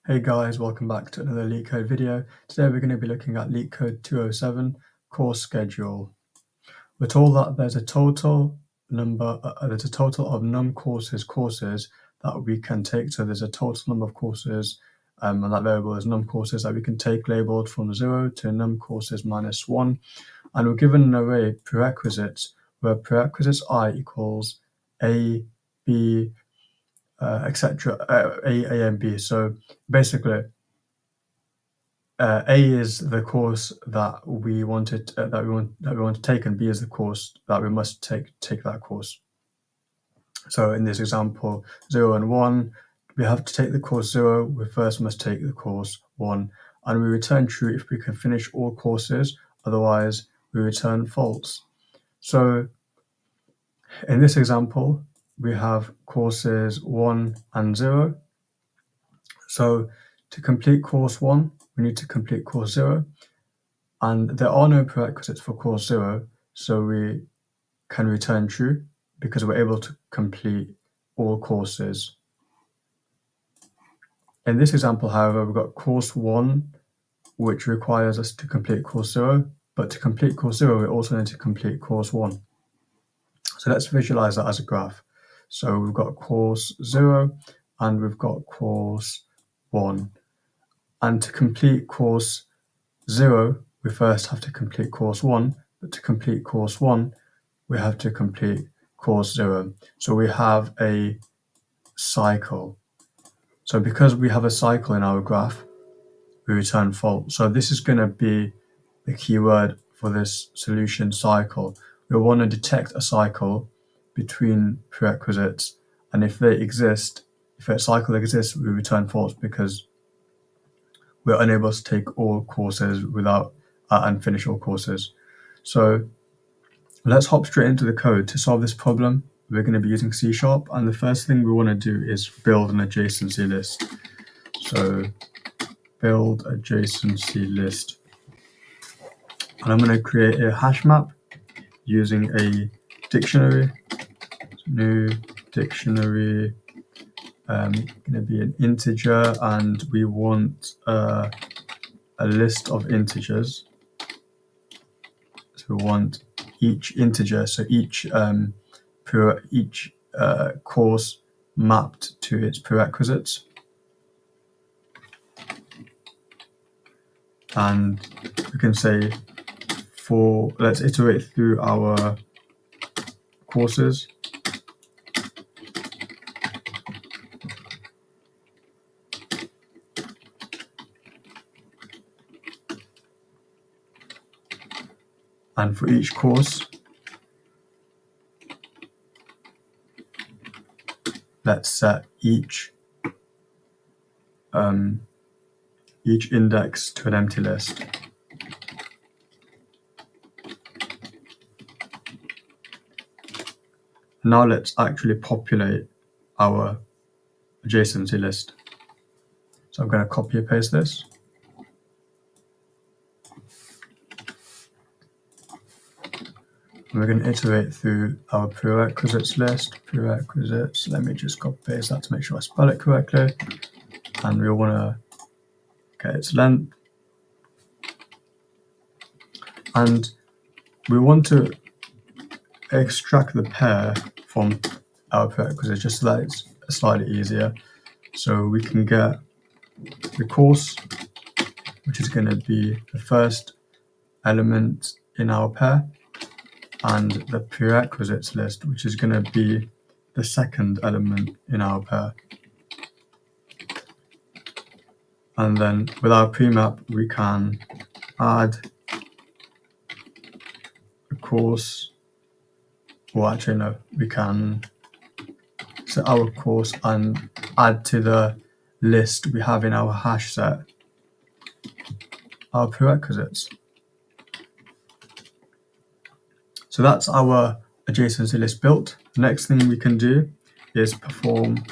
Hey guys, welcome back to another Leetcode video. Today we're going to be looking at Leetcode 207 course schedule. We're told that there's a total of num courses that we can take. So there's a total number of courses, and that variable is num courses that we can take labeled from 0 to num courses minus 1. And we're given an array prerequisites where prerequisites I equals A, B, etc. A and B. So basically, A is the course that we want to take, and B is the course that we must take that course. So in this example, 0 and 1, we have to take the course 0. We first must take the course 1, and we return true if we can finish all courses. Otherwise, we return false. So in this example, we have courses 1 and 0. So to complete course 1, we need to complete course 0. And there are no prerequisites for course 0, so we can return true because we're able to complete all courses. In this example, however, we've got course 1, which requires us to complete course 0, but to complete course 0, we also need to complete course 1. So let's visualize that as a graph. So we've got course 0 and we've got course 1. And to complete course 0, we first have to complete course 1, but to complete course 1, we have to complete course 0. So we have a cycle. So because we have a cycle in our graph, we return false. So this is going to be the keyword for this solution, cycle. We want to detect a cycle between prerequisites, and if they exist, if a cycle exists, we return false because we're unable to take all courses without and finish all courses. So let's hop straight into the code. To solve this problem, we're going to be using C#, and the first thing we want to do is build an adjacency list. So build adjacency list. And I'm going to create a hash map using a dictionary. New dictionary, going to be an integer, and we want a list of integers. So we want each integer, so each course mapped to its prerequisites. And we can say let's iterate through our courses. And for each course, let's set each index to an empty list. Now let's actually populate our adjacency list. So I'm going to copy and paste this. And we're going to iterate through our prerequisites list. Prerequisites, let me just copy paste that to make sure I spell it correctly. And we want to get its length. And we want to extract the pair from our prerequisites just so that it's slightly easier. So we can get the course, which is going to be the first element in our pair, and the prerequisites list, which is going to be the second element in our pair. And then with our premap, we can add a course, or actually no, we can set our course and add to the list we have in our hash set our prerequisites. So that's our adjacency list built. The next thing we can do is perform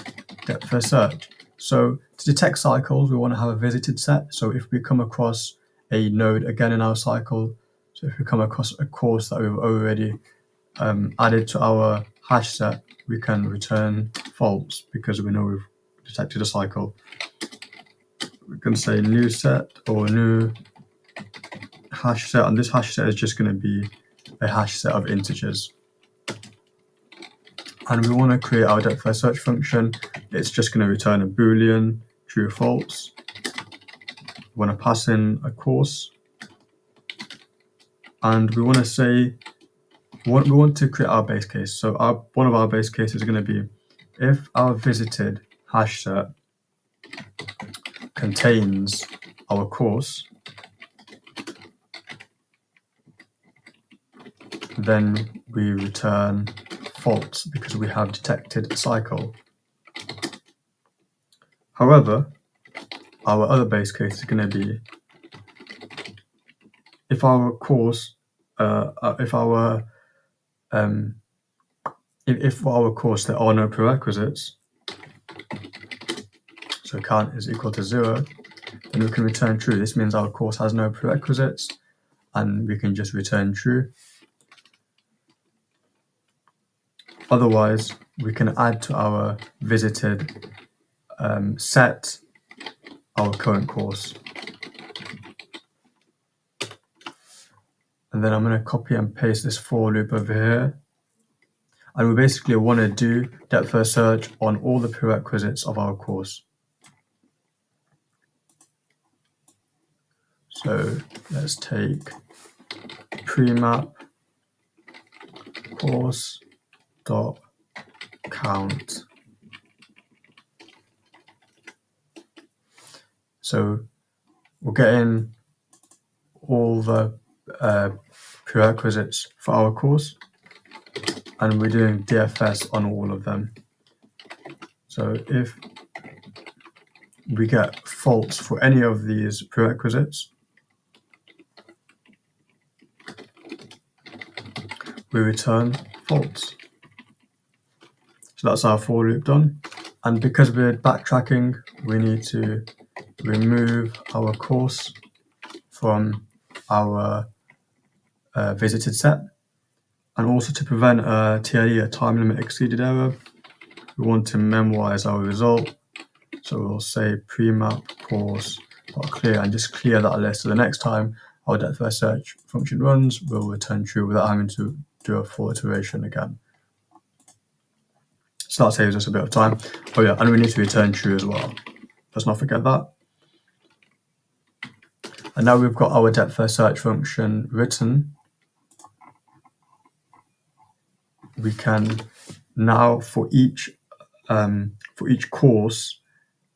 depth first search. So to detect cycles, we want to have a visited set. So if we come across a node again in our cycle, so if we come across a course that we've already added to our hash set, we can return false because we know we've detected a cycle. we're going to say new set or new hash set, and this hash set is just going to be a hash set of integers. And we want to create our depth first search function. It's just going to return a boolean, true or false. We want to pass in a course, and we want to say what we want to create our base case. So one of our base cases is going to be if our visited hash set contains our course, then we return false because we have detected a cycle. However, our other base case is going to be if our course, if our course there are no prerequisites, so count is equal to 0, then we can return true. This means our course has no prerequisites, and we can just return true. Otherwise, we can add to our visited set our current course. And then I'm going to copy and paste this for loop over here. And we basically want to do depth first search on all the prerequisites of our course. So let's take premap course dot count. So we're getting all the prerequisites for our course, and we're doing DFS on all of them. So if we get false for any of these prerequisites, we return false. So that's our for loop done. And because we're backtracking, we need to remove our course from our visited set. And also to prevent a TLE, a time limit exceeded error, we want to memorize our result. So we'll say premap course.clear and just clear that list. So the next time our depth first search function runs, we'll return true without having to do a full iteration again. So that saves us a bit of time. Oh yeah, and we need to return true as well. Let's not forget that. And now we've got our depth first search function written. We can now for each course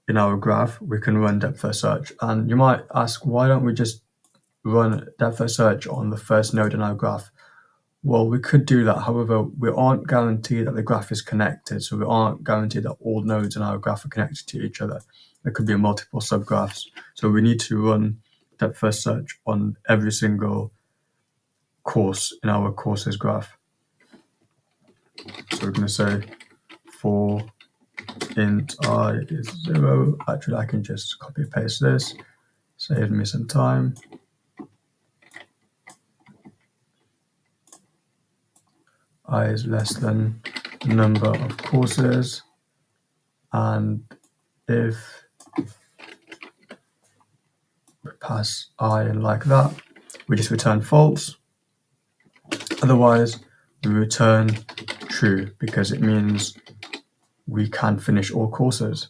in our graph, we can run depth first search. And you might ask, why don't we just run depth first search on the first node in our graph? Well, we could do that. However, we aren't guaranteed that the graph is connected. So we aren't guaranteed that all nodes in our graph are connected to each other. There could be multiple subgraphs. So we need to run depth first search on every single course in our courses graph. So we're going to say for int I is 0. Actually, I can just copy paste this. Save me some time. I is less than the number of courses, and if we pass I in like that, we just return false. Otherwise, we return true because it means we can finish all courses.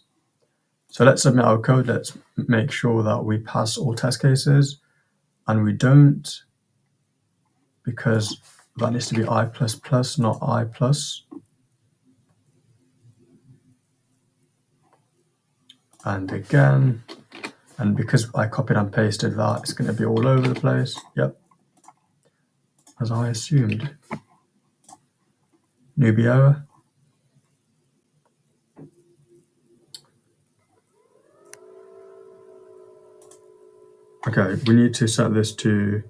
So let's submit our code. Let's make sure that we pass all test cases, and we don't, because that needs to be I++, not I+. And again, and because I copied and pasted that, it's going to be all over the place. Yep, as I assumed. Newbie error. Okay, we need to set this to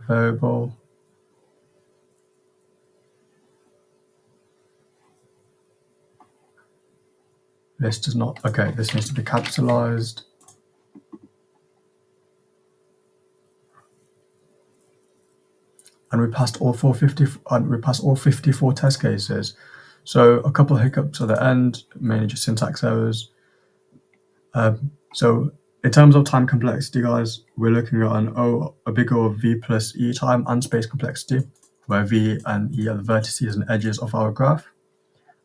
variable. This does not, okay, this needs to be capitalized. And we passed all 54 test cases. So a couple of hiccups at the end, mainly just syntax errors. So in terms of time complexity, guys, we're looking at a big O of v plus e time and space complexity, where v and e are the vertices and edges of our graph.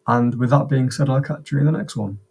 And with that being said, I'll catch you in the next one.